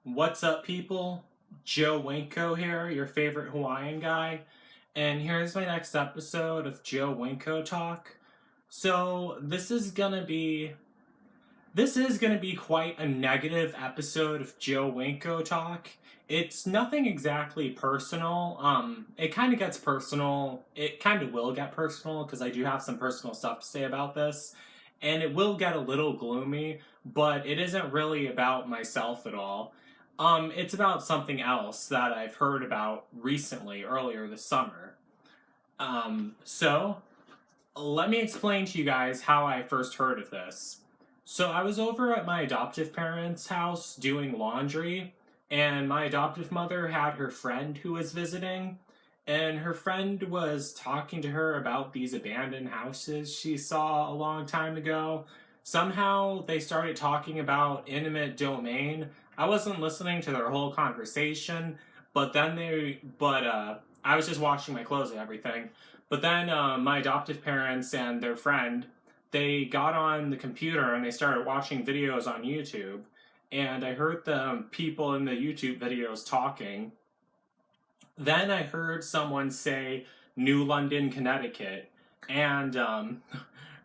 What's up, people? Joe Winko here, your favorite Hawaiian guy, and here's my next episode of Joe Winko Talk. So this is gonna be quite a negative episode of Joe Winko Talk. It's nothing exactly personal. It kind of gets personal. It kind of will get personal because I do have some personal stuff to say about this, and it will get a little gloomy. But it isn't really about myself at all. It's about something else that I've heard about recently, earlier this summer. So let me explain to you guys how I first heard of this. So I was over at my adoptive parents' house doing laundry, and my adoptive mother had her friend who was visiting, and her friend was talking to her about these abandoned houses she saw a long time ago. Somehow they started talking about intimate domain. I wasn't listening to their whole conversation, but I was just washing my clothes and everything. But then my adoptive parents and their friend, they got on the computer and they started watching videos on YouTube. And I heard the people in the YouTube videos talking. Then I heard someone say New London, Connecticut. And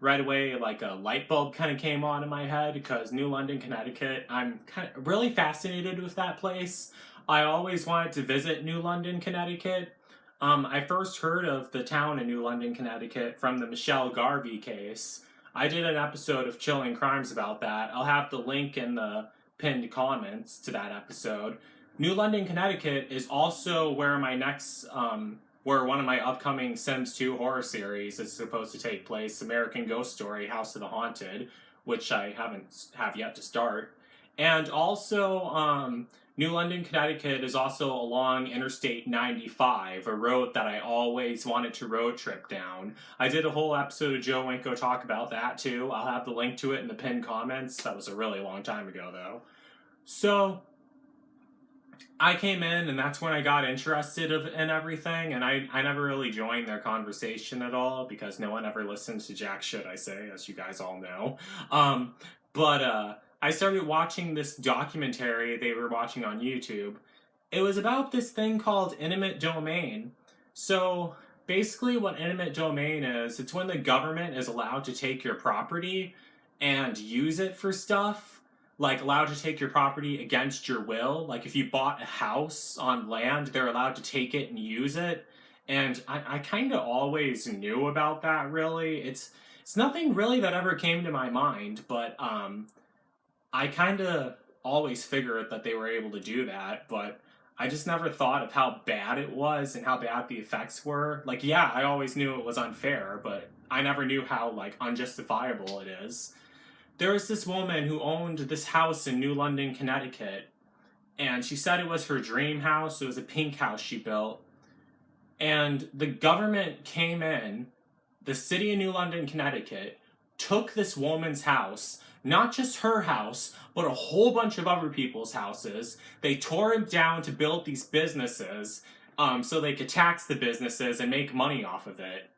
right away, like a light bulb kind of came on in my head because New London, Connecticut, I'm kind of really fascinated with that place. I always wanted to visit New London, Connecticut. I first heard of the town in New London, Connecticut from the Michelle Garvey case. I did an episode of Chilling Crimes about that. I'll have the link in the pinned comments to that episode. New London, Connecticut is also where one of my upcoming Sims 2 horror series is supposed to take place, American Ghost Story, House of the Haunted, which I have yet to start. And also, New London, Connecticut is also along Interstate 95, a road that I always wanted to road trip down. I did a whole episode of Joe Winko Talk about that too. I'll have the link to it in the pinned comments. That was a really long time ago though. So, I came in and that's when I got interested in everything, and I never really joined their conversation at all because no one ever listens to jack shit I say, as you guys all know. But I started watching this documentary they were watching on YouTube. It was about this thing called intimate domain. So basically what intimate domain is, it's when the government is allowed to take your property and use it for stuff, like allowed to take your property against your will. Like if you bought a house on land, they're allowed to take it and use it. And I kind of always knew about that. Really, it's nothing really that ever came to my mind, but I kind of always figured that they were able to do that, but I just never thought of how bad it was and how bad the effects were. Like, yeah, I always knew it was unfair, but I never knew how like unjustifiable it is. There was this woman who owned this house in New London, Connecticut, and she said it was her dream house. It was a pink house she built. And the government came in, the city of New London, Connecticut, took this woman's house, not just her house, but a whole bunch of other people's houses. They tore it down to build these businesses so they could tax the businesses and make money off of it.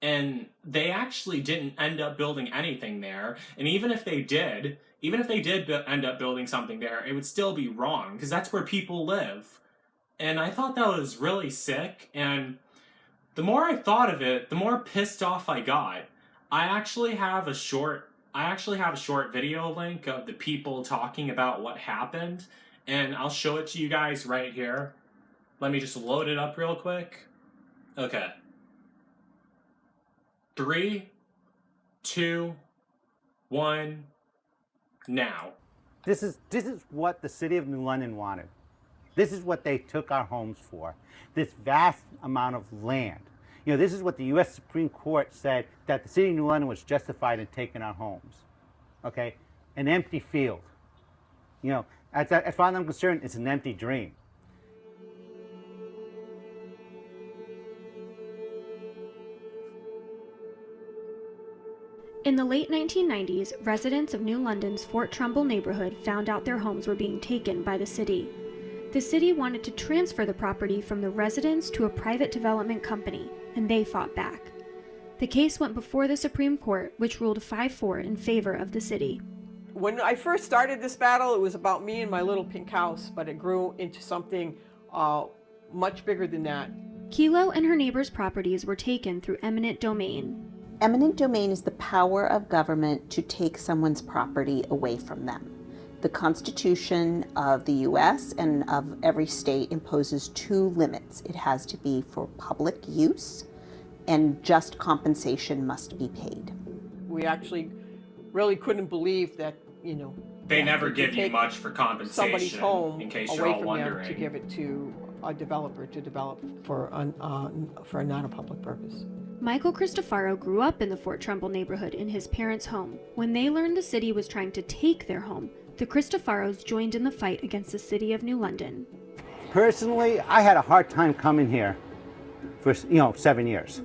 And they actually didn't end up building anything there. And even if they did end up building something there, it would still be wrong because that's where people live. And I thought that was really sick. And the more I thought of it, the more pissed off I got. I actually have a short video link of the people talking about what happened, and I'll show it to you guys right here. Let me just load it up real quick. Okay. 3, 2, 1, now. This is what the city of New London wanted. This is what they took our homes for. This vast amount of land. You know, this is what the U.S. Supreme Court said, that the city of New London was justified in taking our homes. Okay? An empty field. You know, as far as I'm concerned, it's an empty dream. In the late 1990s, residents of New London's Fort Trumbull neighborhood found out their homes were being taken by the city. The city wanted to transfer the property from the residents to a private development company, and they fought back. The case went before the Supreme Court, which ruled 5-4 in favor of the city. When I first started this battle, it was about me and my little pink house, but it grew into something much bigger than that. Kilo and her neighbors' properties were taken through eminent domain. Eminent domain is the power of government to take someone's property away from them. The Constitution of the U.S. and of every state imposes 2 limits. It has to be for public use, and just compensation must be paid. We actually really couldn't believe that, They never give you much for compensation, somebody's home in case you're away all from wondering. them to give it to a developer to develop for not a public purpose. Michael Cristofaro grew up in the Fort Trumbull neighborhood in his parents' home. When they learned the city was trying to take their home, the Cristofaros joined in the fight against the city of New London. Personally, I had a hard time coming here for 7 years.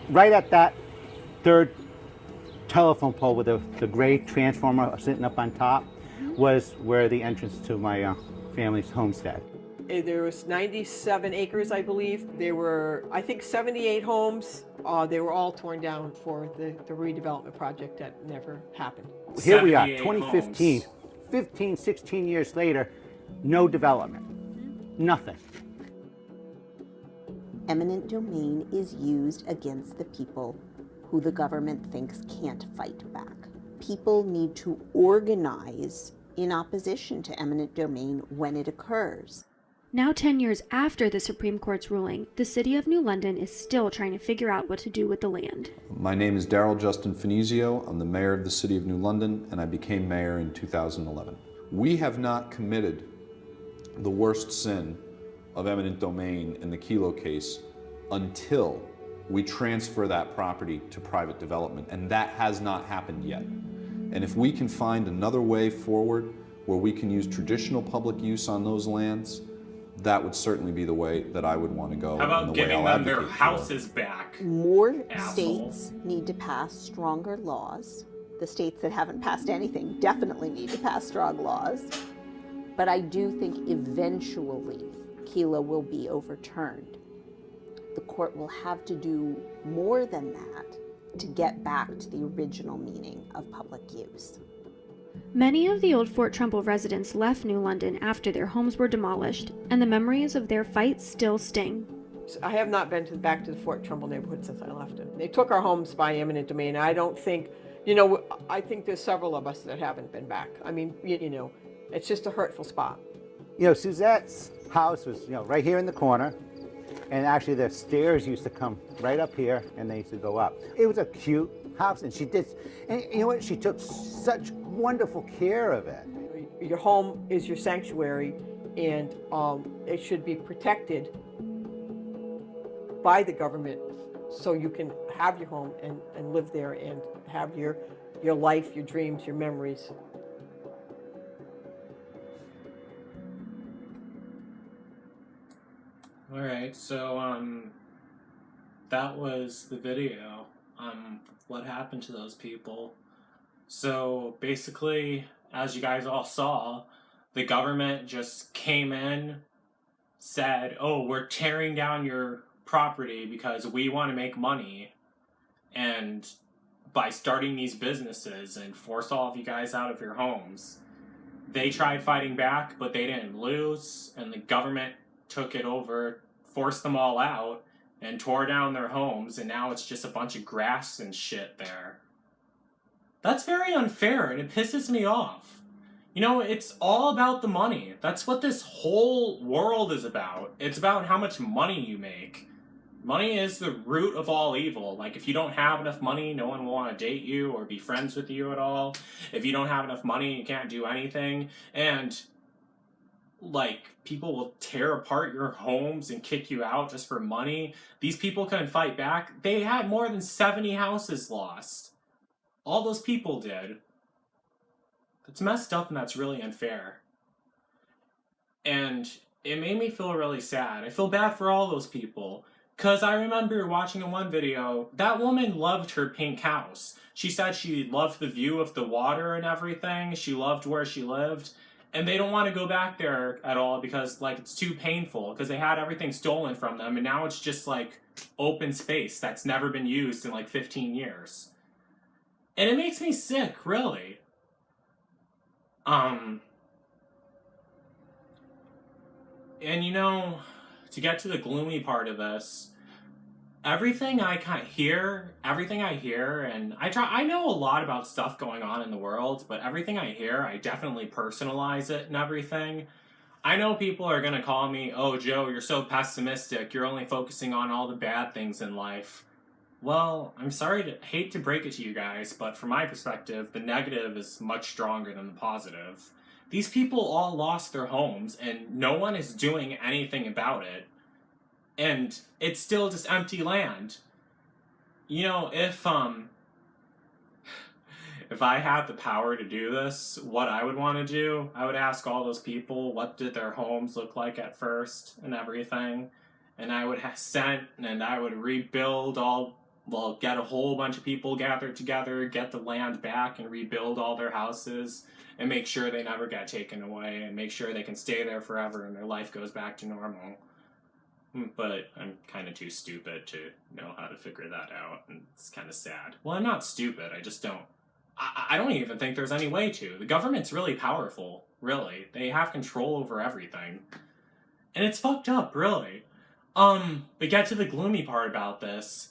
Right at that 3rd telephone pole with the gray transformer sitting up on top was where the entrance to my family's homestead. There was 97 acres, I believe. There were, I think, 78 homes. They were all torn down for the redevelopment project that never happened. Here we are, 78 2015, homes. 15, 16 years later, no development, nothing. Eminent domain is used against the people who the government thinks can't fight back. People need to organize in opposition to eminent domain when it occurs. Now 10 years after the Supreme Court's ruling, the city of New London is still trying to figure out what to do with the land. My name is Darrell Justin Finizio. I'm the mayor of the city of New London, and I became mayor in 2011. We have not committed the worst sin of eminent domain in the Kilo case until we transfer that property to private development, and that has not happened yet. And if we can find another way forward where we can use traditional public use on those lands, that would certainly be the way that I would want to go. How about and the way giving I'll them their advocate for. houses back? More Asshole. states need to pass stronger laws. The states that haven't passed anything definitely need to pass strong laws. But I do think eventually Kilo will be overturned. The court will have to do more than that to get back to the original meaning of public use. Many of the old Fort Trumbull residents left New London after their homes were demolished, and the memories of their fight still sting. I have not been back to the Fort Trumbull neighborhood since I left it. They took our homes by eminent domain. I don't think, I think there's several of us that haven't been back. I mean, it's just a hurtful spot. Suzette's house was, right here in the corner. And actually the stairs used to come right up here and they used to go up. It was a cute house and she took such wonderful care of it. Your home is your sanctuary, and it should be protected by the government so you can have your home and live there and have your life, your dreams, your memories. All right, so that was the video. What happened to those people? So basically, as you guys all saw, the government just came in, said, "Oh, we're tearing down your property because we want to make money, and by starting these businesses and force all of you guys out of your homes." They tried fighting back, but they didn't lose, and the government took it over, forced them all out, and tore down their homes, and now it's just a bunch of grass and shit there. That's very unfair, and it pisses me off. It's all about the money. That's what this whole world is about. It's about how much money you make. Money is the root of all evil. Like, if you don't have enough money, no one will want to date you or be friends with you at all. If you don't have enough money, you can't do anything. And people will tear apart your homes and kick you out just for money. These people couldn't fight back. They had more than 70 houses lost. All those people did. That's messed up and that's really unfair. And it made me feel really sad. I feel bad for all those people. Because I remember watching in one video, that woman loved her pink house. She said she loved the view of the water and everything. She loved where she lived. And they don't want to go back there at all because, it's too painful. Because they had everything stolen from them. And now it's just, open space that's never been used in, 15 years. And it makes me sick, really. Um, and to get to the gloomy part of this, everything I hear, and I know a lot about stuff going on in the world, but everything I hear, I definitely personalize it and everything. I know people are gonna call me, "Oh, Joe, you're so pessimistic. You're only focusing on all the bad things in life." Well, I'm sorry to hate to break it to you guys, but from my perspective, the negative is much stronger than the positive. These people all lost their homes, and no one is doing anything about it. And it's still just empty land. If I had the power to do this, what I would want to do, I would ask all those people what did their homes look like at first and everything. And I would and I would rebuild get a whole bunch of people gathered together, get the land back and rebuild all their houses and make sure they never get taken away and make sure they can stay there forever and their life goes back to normal. But I'm kind of too stupid to know how to figure that out, and it's kind of sad. Well, I'm not stupid, I just don't. I don't even think there's any way to. The government's really powerful, really. They have control over everything. And it's fucked up, really. But get to the gloomy part about this.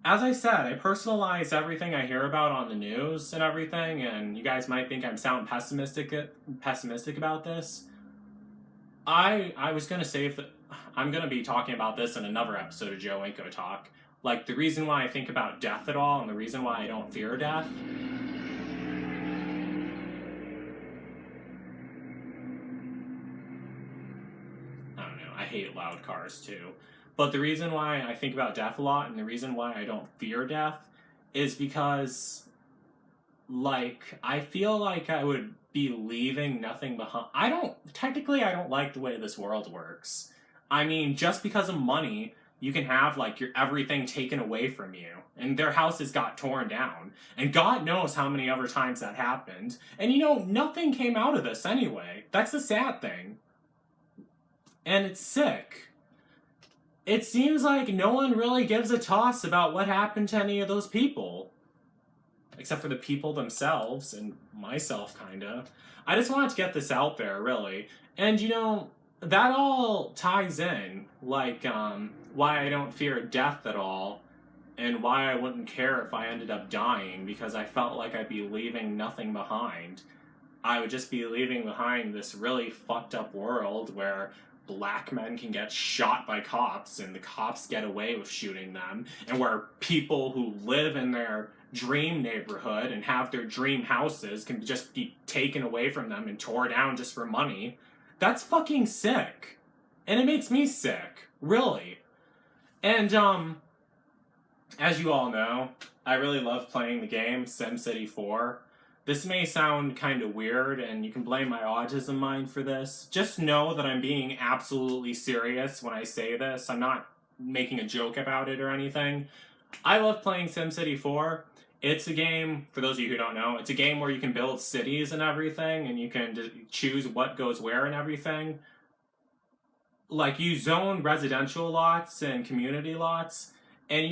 As I said, I personalize everything I hear about on the news and everything, and you guys might think I'm sound pessimistic about this. I was gonna say that I'm gonna be talking about this in another episode of Joe Winko Talk. Like, the reason why I think about death at all, and the reason why I don't fear death. I don't know, I hate loud cars too. But the reason why I think about death a lot, and the reason why I don't fear death, is because, I feel like I would be leaving nothing behind. I don't like the way this world works. I mean, just because of money, you can have, your everything taken away from you. And their houses got torn down. And God knows how many other times that happened. And nothing came out of this anyway. That's the sad thing. And it's sick. It seems like no one really gives a toss about what happened to any of those people. Except for the people themselves, and myself, kinda. I just wanted to get this out there, really. And, that all ties in, why I don't fear death at all, and why I wouldn't care if I ended up dying, because I felt like I'd be leaving nothing behind. I would just be leaving behind this really fucked up world where black men can get shot by cops and the cops get away with shooting them, and where people who live in their dream neighborhood and have their dream houses can just be taken away from them and tore down just for money. That's fucking sick. And it makes me sick, really. And as you all know, I really love playing the game SimCity 4. This may sound kind of weird, and you can blame my autism mind for this. Just know that I'm being absolutely serious when I say this. I'm not making a joke about it or anything. I love playing SimCity 4. It's a game, for those of you who don't know, it's a game where you can build cities and everything, and you can choose what goes where and everything. You zone residential lots and community lots, and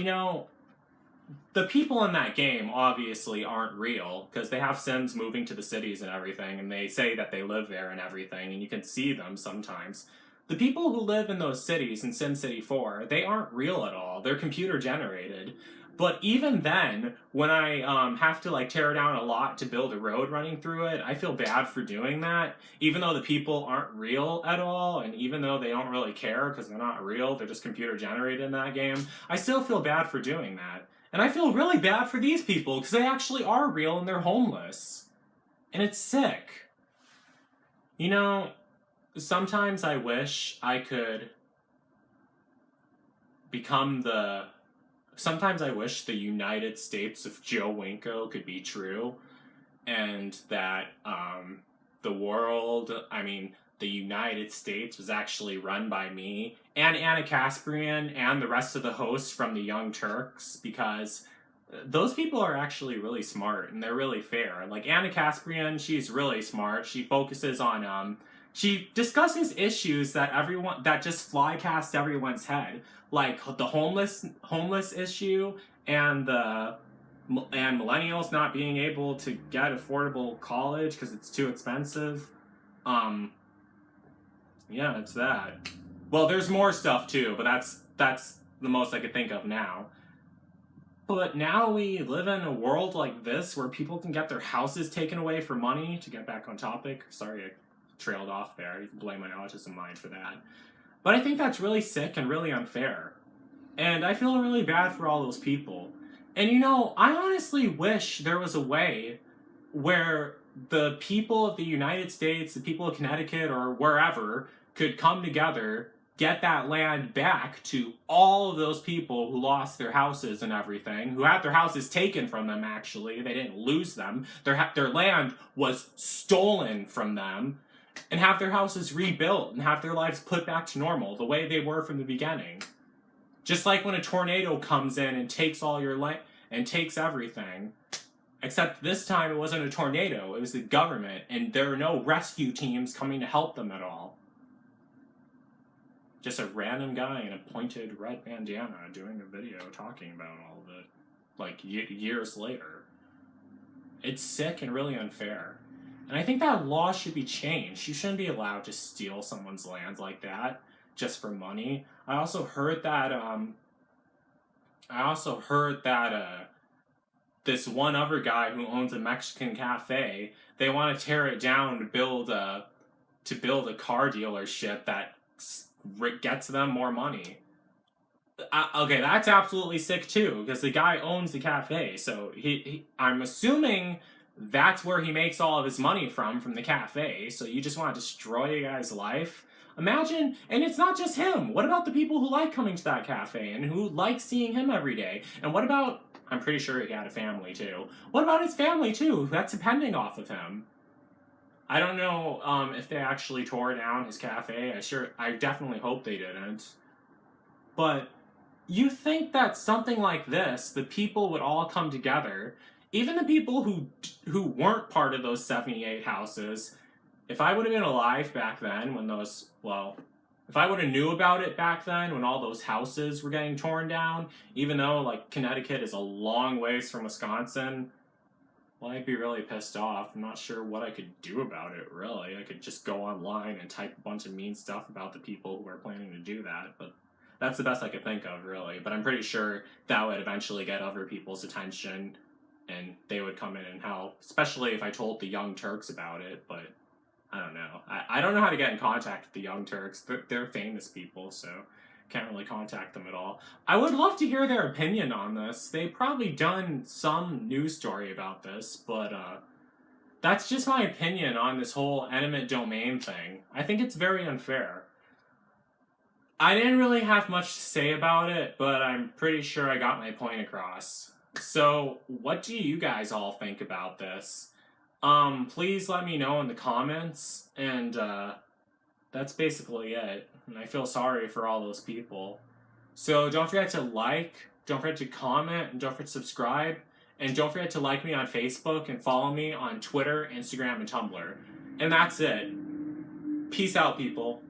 the people in that game obviously aren't real, because they have Sims moving to the cities and everything, and they say that they live there and everything, and you can see them sometimes. The people who live in those cities in SimCity 4, they aren't real at all. They're computer generated. But even then, when I have to tear down a lot to build a road running through it, I feel bad for doing that. Even though the people aren't real at all, and even though they don't really care because they're not real, they're just computer generated in that game, I still feel bad for doing that. And I feel really bad for these people because they actually are real and they're homeless. And it's sick. Sometimes I wish I could Sometimes I wish the United States of Joe Winko could be true, and that the United States was actually run by me and Anna Kasparian and the rest of the hosts from the Young Turks, because those people are actually really smart and they're really fair. Anna Kasparian, she's really smart. She focuses on she discusses issues that just fly past everyone's head, like the homeless issue and the and millennials not being able to get affordable college because it's too expensive. Yeah, it's that. Well, there's more stuff too, but that's the most I could think of now. But now we live in a world like this where people can get their houses taken away for money. To get back on topic, sorry I trailed off there. You can blame my autism mind for that. But I think that's really sick and really unfair. And I feel really bad for all those people. And you know, I honestly wish there was a way where the people of the United States, the people of Connecticut or wherever, could come together, get that land back to all of those people who lost their houses and everything, who had their houses taken from them, actually. They didn't lose them. Their land was stolen from them, and have their houses rebuilt and have their lives put back to normal, the way they were from the beginning. Just like when a tornado comes in and takes all your land and takes everything. Except this time it wasn't a tornado, it was the government, and there are no rescue teams coming to help them at all. Just a random guy in a pointed red bandana doing a video talking about all of it, like years later. It's sick and really unfair. And I think that law should be changed. You shouldn't be allowed to steal someone's land like that just for money. I also heard that this one other guy who owns a Mexican cafe, they want to tear it down to build a car dealership that gets them more money. Okay, that's absolutely sick too, because the guy owns the cafe, so I'm assuming that's where he makes all of his money from the cafe, so you just want to destroy a guy's life? Imagine, and it's not just him, what about the people who like coming to that cafe and who like seeing him every day? And what about, I'm pretty sure he had a family too. What about his family too, that's depending off of him? I don't know if they actually tore down his cafe. I definitely hope they didn't. But you think that something like this, the people would all come together, even the people who weren't part of those 78 houses. If I would have been alive back then when if I would have knew about it back then when all those houses were getting torn down, even though like Connecticut is a long ways from Wisconsin, well, I'd be really pissed off. I'm not sure what I could do about it, really. I could just go online and type a bunch of mean stuff about the people who are planning to do that, but that's the best I could think of, really. But I'm pretty sure that would eventually get other people's attention, and they would come in and help, especially if I told the Young Turks about it, but I don't know. I don't know how to get in contact with the Young Turks. They're famous people, so can't really contact them at all. I would love to hear their opinion on this. They've probably done some news story about this, but that's just my opinion on this whole eminent domain thing. I think it's very unfair. I didn't really have much to say about it, but I'm pretty sure I got my point across. So, what do you guys all think about this? Please let me know in the comments, and that's basically it. And I feel sorry for all those people. So don't forget to like, don't forget to comment, and don't forget to subscribe, and don't forget to like me on Facebook and follow me on Twitter, Instagram, and Tumblr. And that's it. Peace out, people.